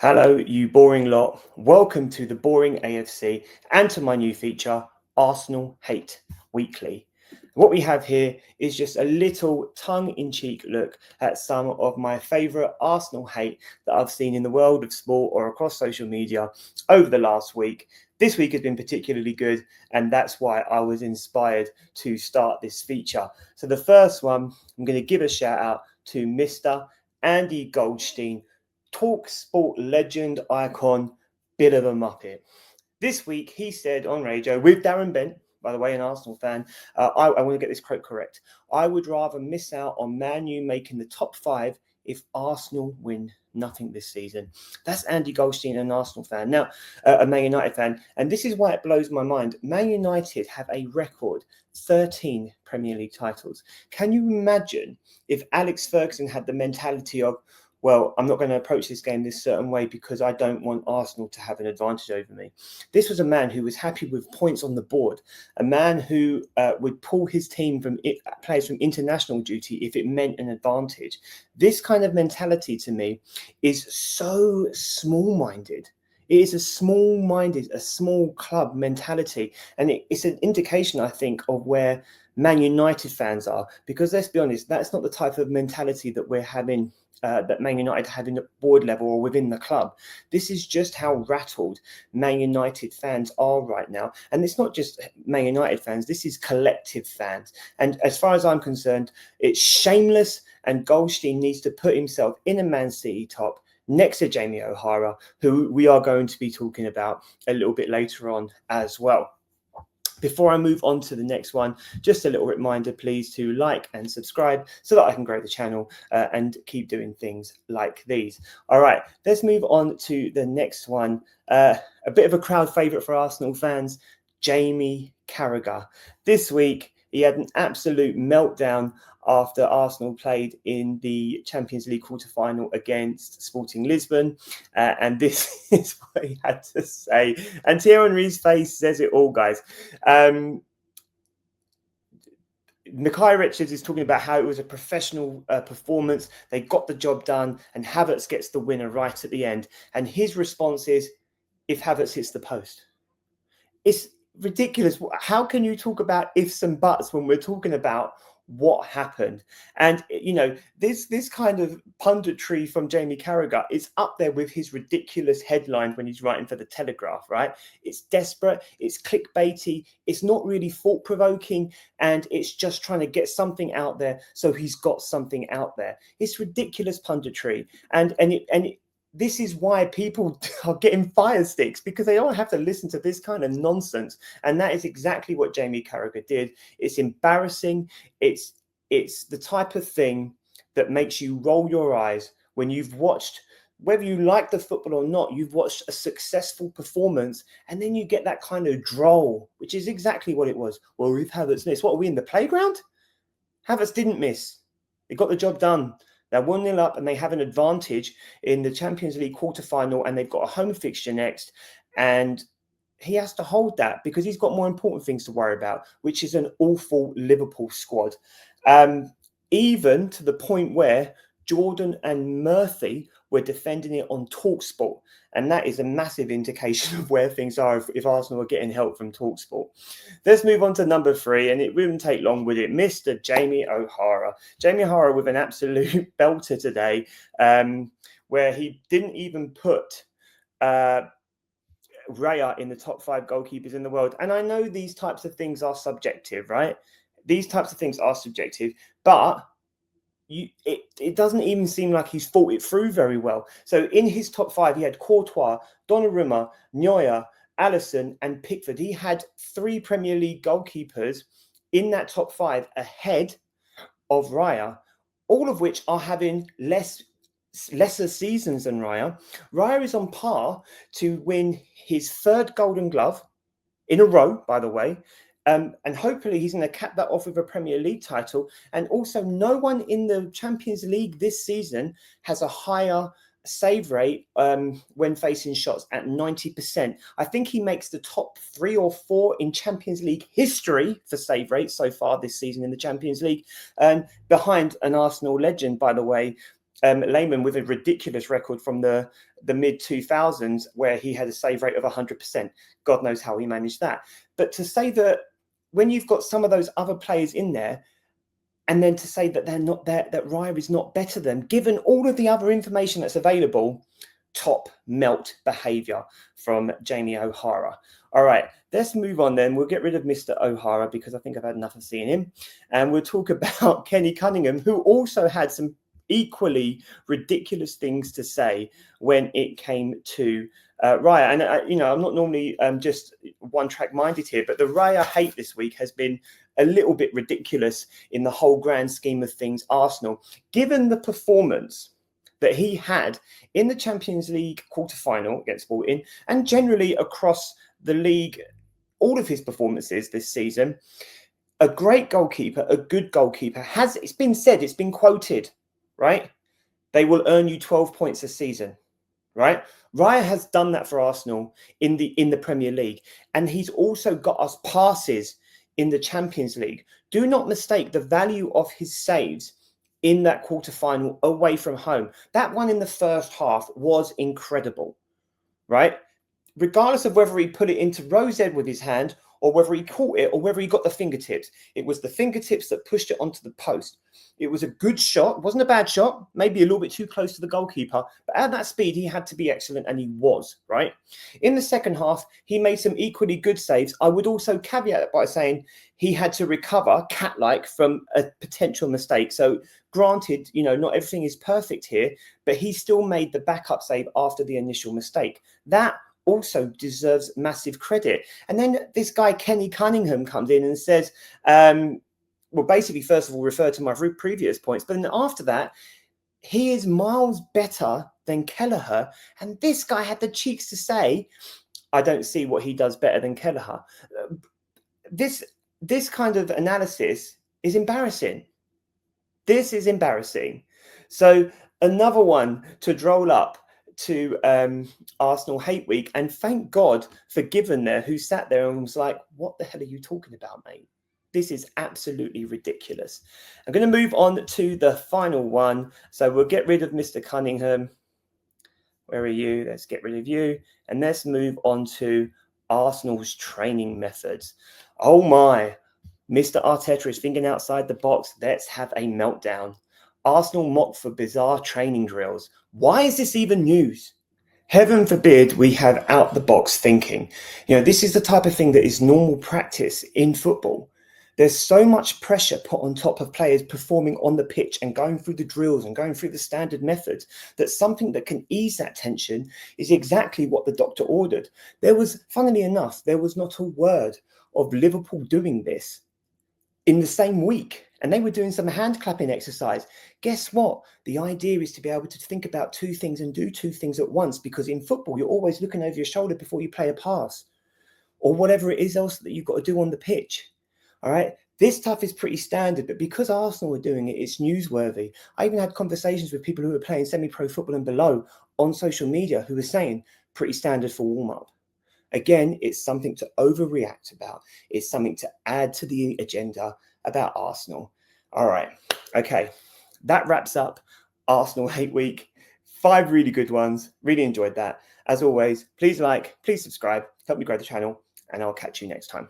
Hello, you boring lot. Welcome to the Boring AFC and to my new feature, Arsenal Hate Weekly. What we have here is just a little tongue-in-cheek look at some of my favourite Arsenal hate that I've seen in the world of sport or across social media over the last week. This week has been particularly good, and that's why I was inspired to start this feature. So the first one, I'm going to give a shout out to Mr. Andy Goldstein, Talk Sport legend, icon, bit of a muppet. This week, he said on radio with Darren Bent, by the way, an Arsenal fan, I want to get this quote correct. I would rather miss out on Man U making the top five if Arsenal win nothing this season. That's Andy Goldstein, an Arsenal fan. Now, a Man United fan. And this is why it blows my mind. Man United have a record 13 Premier League titles. Can you imagine if Alex Ferguson had the mentality of, well, I'm not going to approach this game this certain way because I don't want Arsenal to have an advantage over me. This was a man who was happy with points on the board, a man who would pull his team from players from international duty if it meant an advantage. This kind of mentality to me is so small-minded. It is a small-minded, a small club mentality. And it's an indication, I think, of where Man United fans are. Because let's be honest, that's not the type of mentality that we're having that Man United have in the board level or within the club. This is just how rattled Man United fans are right now. And it's not just Man United fans, this is collective fans. And as far as I'm concerned, it's shameless, and Goldstein needs to put himself in a Man City top next to Jamie O'Hara, who we are going to be talking about a little bit later on as well. Before I move on to the next one, just a little reminder, please, to like and subscribe so that I can grow the channel and keep doing things like these. All right, let's move on to the next one. A bit of a crowd favourite for Arsenal fans, Jamie Carragher. This week, he had an absolute meltdown after Arsenal played in the Champions League quarter-final against Sporting Lisbon. And this is what he had to say. And Thierry Henry's face says it all, guys. Micah Richards is talking about how it was a professional performance. They got the job done, and Havertz gets the winner right at the end. And his response is, if Havertz hits the post. It's ridiculous. How can you talk about ifs and buts when we're talking about what happened? And you know, this kind of punditry from Jamie Carragher is up there with his ridiculous headline when he's writing for the Telegraph, right? It's desperate, it's clickbaity, it's not really thought-provoking, and it's just trying to get something out there so he's got something out there. It's ridiculous punditry, and this is why people are getting fire sticks, because they don't have to listen to this kind of nonsense. And that is exactly what Jamie Carragher did. It's embarrassing. It's the type of thing that makes you roll your eyes when you've watched, whether you like the football or not, you've watched a successful performance, and then you get that kind of droll, which is exactly what it was. Well, we've Havertz missed. What, are we in the playground? Havertz didn't miss. They got the job done. They're 1-0 up, and they have an advantage in the Champions League quarter-final, and they've got a home fixture next. And he has to hold that because he's got more important things to worry about, which is an awful Liverpool squad. Even to the point where Jordan and Murphy were defending it on TalkSport. And that is a massive indication of where things are if Arsenal are getting help from TalkSport. Let's move on to number 3, and it wouldn't take long with it. Mr. Jamie O'Hara. Jamie O'Hara with an absolute belter today, where he didn't even put Raya in the top 5 goalkeepers in the world. And I know these types of things are subjective, right? These types of things are subjective, but it doesn't even seem like he's thought it through very well. So in his top 5, he had Courtois, Donnarumma, Neuer, Alisson, and Pickford. He had 3 Premier League goalkeepers in that top 5 ahead of Raya, all of which are having lesser seasons than Raya. Raya is on par to win his 3rd Golden Glove in a row, by the way. And hopefully he's going to cap that off with a Premier League title. And also, no one in the Champions League this season has a higher save rate when facing shots at 90%. I think he makes the top 3 or 4 in Champions League history for save rate so far this season in the Champions League, and behind an Arsenal legend, by the way, Lehmann with a ridiculous record from the mid 2000s where he had a save rate of 100%. God knows how he managed that. But to say that when you've got some of those other players in there, and then to say that they're not there, that Raya is not better than, given all of the other information that's available, top melt behaviour from Jamie O'Hara. All right, let's move on then. We'll get rid of Mr. O'Hara because I think I've had enough of seeing him. And we'll talk about Kenny Cunningham, who also had some equally ridiculous things to say when it came to Raya. And, I'm not normally just one-track minded here, but the Raya hate this week has been a little bit ridiculous in the whole grand scheme of things. Arsenal, given the performance that he had in the Champions League quarter-final against Sporting and generally across the league, all of his performances this season, a great goalkeeper, a good goalkeeper, it's been said, it's been quoted, right? They will earn you 12 points a season, right? Raya has done that for Arsenal in the Premier League, and he's also got us passes in the Champions League. Do not mistake the value of his saves in that quarter-final away from home. That one in the first half was incredible, right? Regardless of whether he put it into Rose Ed with his hand or whether he caught it or whether he got the fingertips. It was the fingertips that pushed it onto the post. It was a good shot. It wasn't a bad shot, maybe a little bit too close to the goalkeeper. But at that speed, he had to be excellent, and he was, right? In the second half, he made some equally good saves. I would also caveat it by saying he had to recover cat-like from a potential mistake. So granted, not everything is perfect here, but he still made the backup save after the initial mistake. That also deserves massive credit. And then this guy, Kenny Cunningham, comes in and says, well, basically, first of all, refer to my previous points. But then after that, he is miles better than Kelleher. And this guy had the cheeks to say, I don't see what he does better than Kelleher. This kind of analysis is embarrassing. This is embarrassing. So another one to droll up to Arsenal Hate Week, and thank God for Given there, who sat there and was like, what the hell are you talking about, mate? This is absolutely ridiculous. I'm going to move on to the final one. So we'll get rid of Mr. Cunningham. Where are you? Let's get rid of you. And let's move on to Arsenal's training methods. Oh my, Mr. Arteta is thinking outside the box. Let's have a meltdown. Arsenal mocked for bizarre training drills. Why is this even news? Heaven forbid we have out-the-box thinking. This is the type of thing that is normal practice in football. There's so much pressure put on top of players performing on the pitch and going through the drills and going through the standard methods that something that can ease that tension is exactly what the doctor ordered. Funnily enough, there was not a word of Liverpool doing this in the same week. And they were doing some hand clapping exercise. Guess what? The idea is to be able to think about two things and do two things at once, because in football, you're always looking over your shoulder before you play a pass or whatever it is else that you've got to do on the pitch. All right. This stuff is pretty standard, but because Arsenal were doing it, it's newsworthy. I even had conversations with people who were playing semi-pro football and below on social media who were saying pretty standard for warm-up. Again, it's something to overreact about. It's something to add to the agenda about Arsenal. All right. Okay. That wraps up Arsenal Hate Week. 5 really good ones. Really enjoyed that. As always, please like, please subscribe, help me grow the channel, and I'll catch you next time.